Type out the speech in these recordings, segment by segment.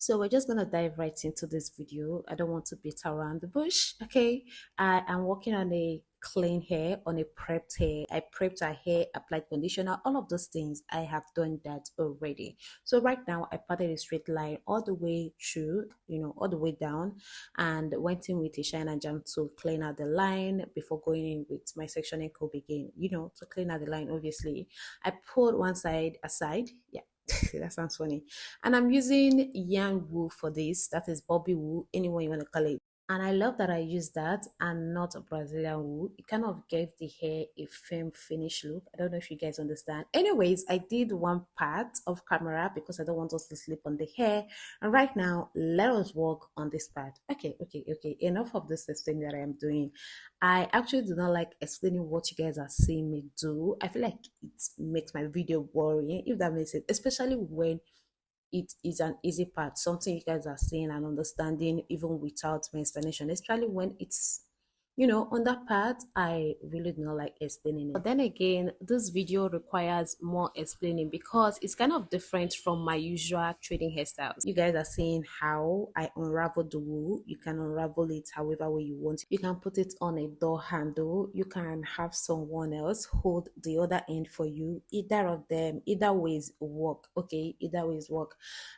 So we're just gonna dive right into this video. I don't want to beat around the bush. Okay, I am working on a clean hair, on a prepped hair. I prepped her hair, applied conditioner, all of those things. I have done that already. So right now I parted a straight line all the way through, all the way down, and went in with a shine and jam to clean out the line before going in with my sectioning comb again. To clean out the line. Obviously, I pulled one side aside. Yeah. That sounds funny. And I'm using yang wool for this. That is bobby wool, anyone you want to call it. And I love that I use that and not a Brazilian wool. It kind of gave the hair a firm finish look. I don't know if you guys understand. Anyways, I did one part of camera because I don't want us to sleep on the hair. And right now, let us work on this part. Okay. Enough of this thing that I am doing. I actually do not like explaining what you guys are seeing me do. I feel like it makes my video boring, if that makes it, especially when it is an easy part, something you guys are seeing and understanding even without my explanation, especially when it's on that part. I really do not like explaining it. But then again, this video requires more explaining because it's kind of different from my usual trading hairstyles. You guys are seeing how I unravel the wool. You can unravel it however way you want. You can put it on a door handle. You can have someone else hold the other end for you. Either of them, either ways work. Okay, either ways work.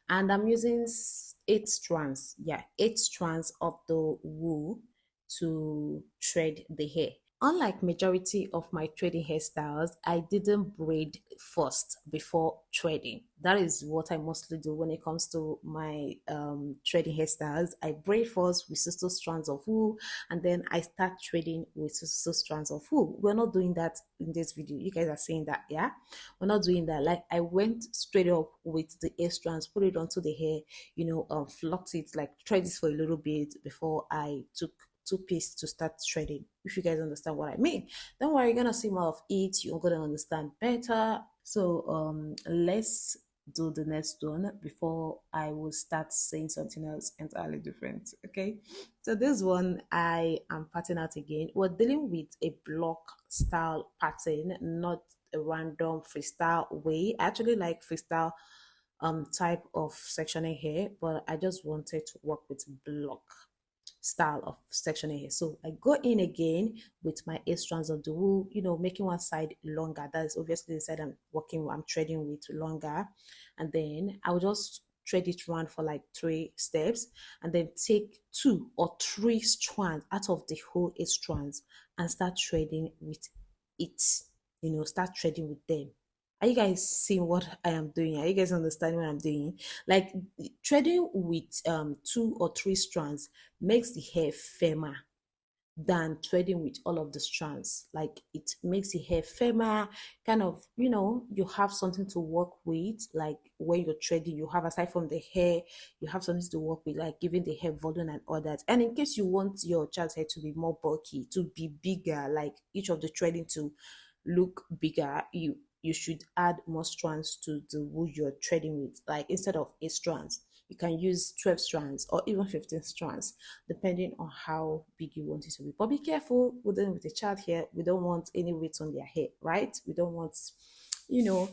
And I'm using 8 strands. Yeah, 8 strands of the wool to thread the hair. Unlike majority of my threading hairstyles, I didn't braid first before threading. That is what I mostly do when it comes to my threading hairstyles. I braid first with 62 strands of wool, and then I start threading with 62 strands of wool. We're not doing that in this video. You guys are saying that, yeah? We're not doing that. Like, I went straight up with the 8 strands, put it onto the hair, flocked it, like thread it for a little bit before I took 2 pieces to start threading. If you guys understand what I mean, don't worry, you're gonna see more of it, you're gonna understand better. So let's do the next one before I will start saying something else entirely different. Okay, so this one I am parting out again. We're dealing with a block style pattern, not a random freestyle way. I actually like freestyle type of sectioning here, but I just wanted to work with block style of sectioning here. So I go in again with my 8 strands of the wool, making one side longer. That is obviously the side I'm threading with longer. And then I'll just thread it around for like 3 steps and then take 2 or 3 strands out of the whole 8 strands and start threading with it, start threading with them. Are you guys seeing what I am doing? Are you guys understanding what I'm doing? Like, threading with 2 or 3 strands makes the hair firmer than threading with all of the strands. Like, it makes the hair firmer, kind of, you have something to work with. Like, when you're threading, you have, aside from the hair, you have something to work with, like giving the hair volume and all that. And in case you want your child's hair to be more bulky, to be bigger, like each of the threading to look bigger, you should add more strands to the wool you're threading with. Like, instead of 8 strands, you can use 12 strands or even 15 strands, depending on how big you want it to be. But be careful with a child here. We don't want any weight on their hair, right? We don't want, you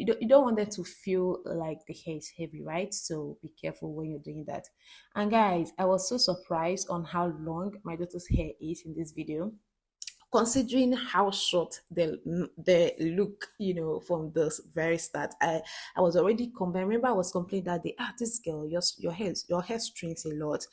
don't want them to feel like the hair is heavy, right? So be careful when you're doing that. And guys, I was so surprised on how long my daughter's hair is in this video, considering how short the look, from the very start. I was already complaining. Remember, I was complaining that this girl, your hair shrinks a lot.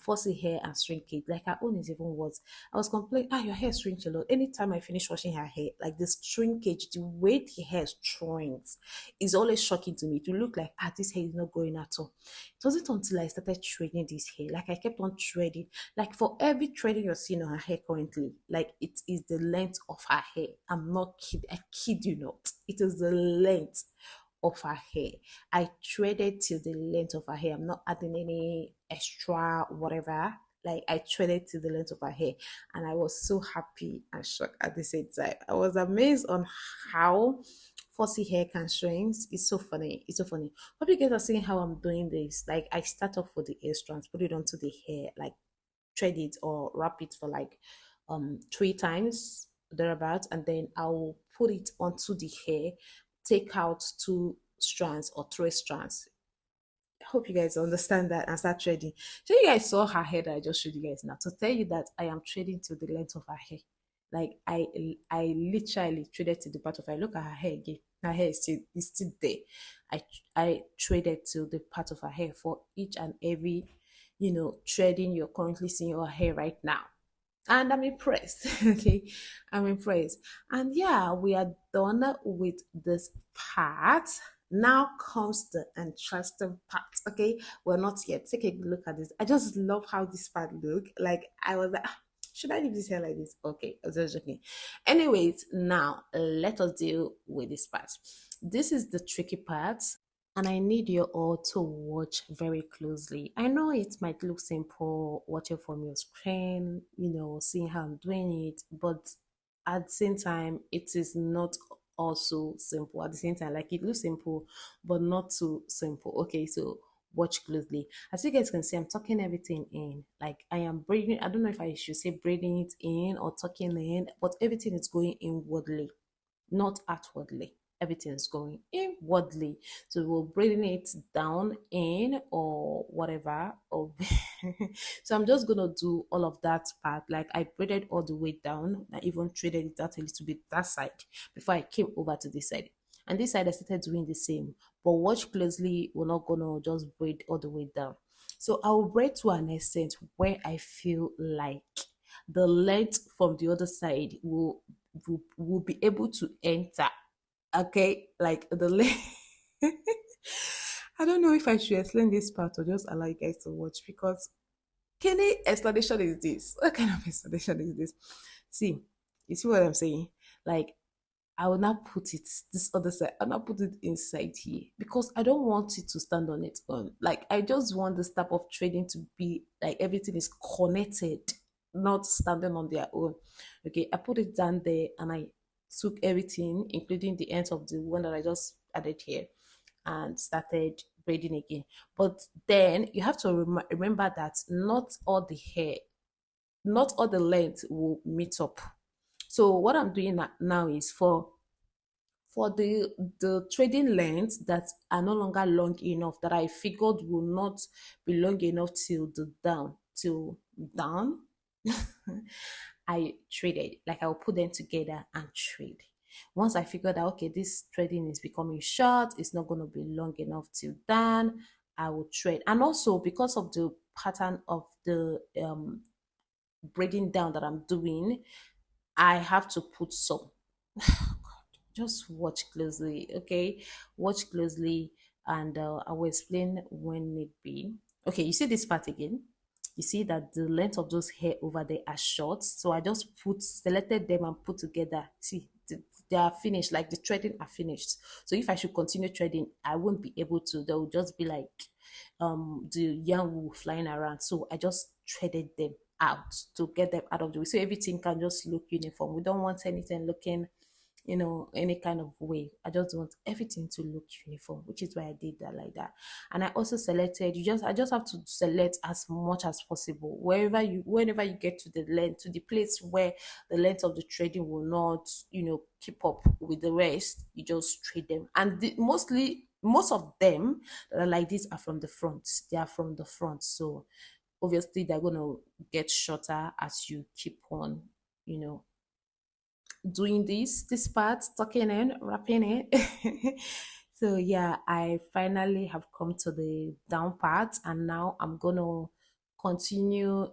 Fussy hair and shrinkage, like her own is even worse. I was complaining, your hair shrinks a lot. Anytime I finish washing her hair, like this shrinkage, the way the hair shrinks is always shocking to me. To look like, this hair is not growing at all. It wasn't until I started threading this hair, like I kept on threading, like for every threading you're seeing on her hair currently, like it is the length of her hair. I'm not kidding. I kid you not. It is the length of her hair. I threaded till the length of her hair. I'm not adding any extra whatever. Like, I threaded to the length of her hair, and I was so happy and shocked at the same time. I was amazed on how fussy hair can shrink. It's so funny. It's so funny. Hope you guys are seeing how I'm doing this. Like, I start off with the hair strands, put it onto the hair, like thread it or wrap it for like 3 times thereabouts, and then I'll put it onto the hair, take out 2 strands or 3 strands, hope you guys understand that and start trading. So you guys saw her hair that I just showed you guys now. To tell you that I am trading to the length of her hair. Like I literally traded to the part of her. Look at her hair again. Her hair is still there. I traded to the part of her hair for each and every, trading you're currently seeing your hair right now. And I'm impressed. Okay, I'm impressed. And yeah, we are done with this part. Now comes the interesting part. Okay, we're not yet. Take a look at this. I just love how this part look. Like I was like, "Ah, should I leave this hair like this?" Okay, I was just joking. Anyways, now let us deal with this part. This is the tricky part, and I need you all to watch very closely. I know it might look simple watching from your screen, seeing how I'm doing it, but at the same time, it is not also simple. At the same time, like it looks simple, but not too simple. Okay, so watch closely. As you guys can see, I'm tucking everything in. Like I am braiding, I don't know if I should say braiding it in or tucking in, but everything is going inwardly, not outwardly. Everything is going inwardly. So we're bringing it down in or whatever. Or so I'm just gonna do all of that part. Like I braided all the way down. I even traded it out a little bit that side before I came over to this side. And this side I started doing the same. But watch closely, we're not gonna just braid all the way down. So I will braid to an extent where I feel like the length from the other side will be able to enter. Okay, like the I don't know if I should explain this part or just allow you guys to watch because any explanation is this? What kind of explanation is this? See, you see what I'm saying? Like I will not put it this other side. I'll not put it inside here because I don't want it to stand on its own. Like I just want this type of trading to be like everything is connected, not standing on their own. Okay, I put it down there and I took everything, including the ends of the one that I just added here, and started braiding again. But then you have to remember that not all the hair, not all the length will meet up. So what I'm doing now is for the trading lengths that are no longer long enough that I figured will not be long enough till down. I traded, like I'll put them together and trade. Once I figured out, okay, this trading is becoming short, it's not going to be long enough till then, I will trade. And also because of the pattern of the braiding down that I'm doing, I have to put some. Just watch closely, okay? Watch closely, and I will explain when need be. Okay, you see this part again. You see that the length of those hair over there are short, so I just selected them and put together. See, they are finished, like the threading are finished. So if I should continue threading, I won't be able to. They will just be like the yarn wool flying around. So I just threaded them out to get them out of the way, so everything can just look uniform. We don't want anything looking, any kind of way. I just want everything to look uniform, which is why I did that like that. And I also selected, I just have to select as much as possible. Whenever you get to the length, to the place where the length of the trading will not, keep up with the rest, you just trade them. And most of them that are like this are from the front. They are from the front. So obviously they're gonna get shorter as you keep on, you know, doing this part, tucking in, wrapping it. So yeah, I finally have come to the down part, and now I'm gonna continue,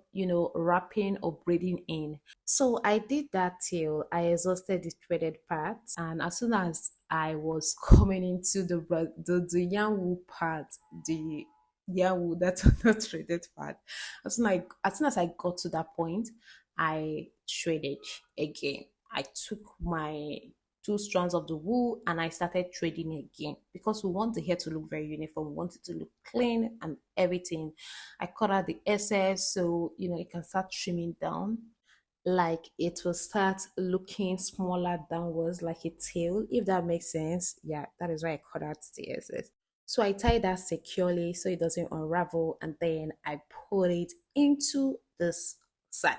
wrapping or braiding in. So I did that till I exhausted the threaded part, and as soon as I was coming into the yarn wool part, the yarn wool that's not threaded part, as soon as I got to that point, I threaded again. I took my two strands of the wool and I started threading again because we want the hair to look very uniform. We want it to look clean and everything. I cut out the excess so it can start trimming down. Like it will start looking smaller downwards, like a tail, if that makes sense. Yeah, that is why I cut out the excess. So I tie that securely so it doesn't unravel, and then I put it into this side.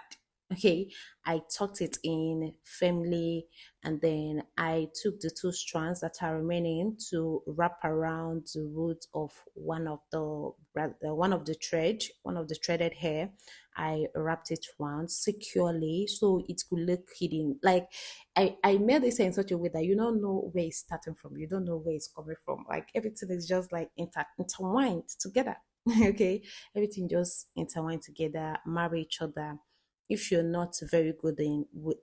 Okay, I tucked it in firmly, and then I took the two strands that are remaining to wrap around the root of one of the threaded hair. I wrapped it around securely so it could look hidden. Like I made this in such a way that you don't know where it's starting from, you don't know where it's coming from. Like everything is just like intertwined together. Okay, everything just intertwined together, marry each other. If you're not very good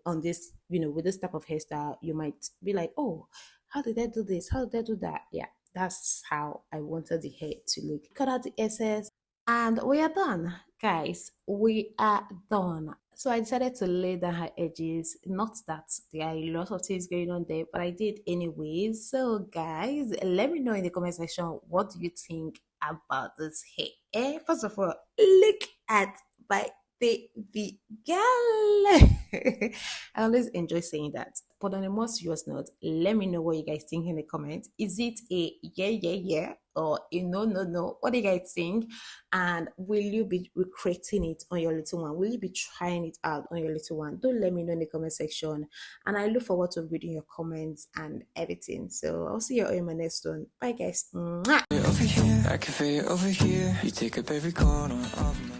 on this, with this type of hairstyle, you might be like, oh, how did I do this? How did I do that? Yeah, that's how I wanted the hair to look. Cut out the excess, and we are done, guys. We are done. So I decided to lay down her edges. Not that there are a lot of things going on there, but I did anyways. So guys, let me know in the comment section, what do you think about this hair? First of all, look at my baby girl. I always enjoy saying that. But on a more serious note, let me know what you guys think in the comments. Is it a yeah, yeah, yeah, or a no, no, no? What do you guys think? And will you be recreating it on your little one? Will you be trying it out on your little one? Do let me know in the comment section. And I look forward to reading your comments and everything. So I'll see you all in my next one. Bye, guys. Mwah. Over here, I can feel it over here. You take up every corner of my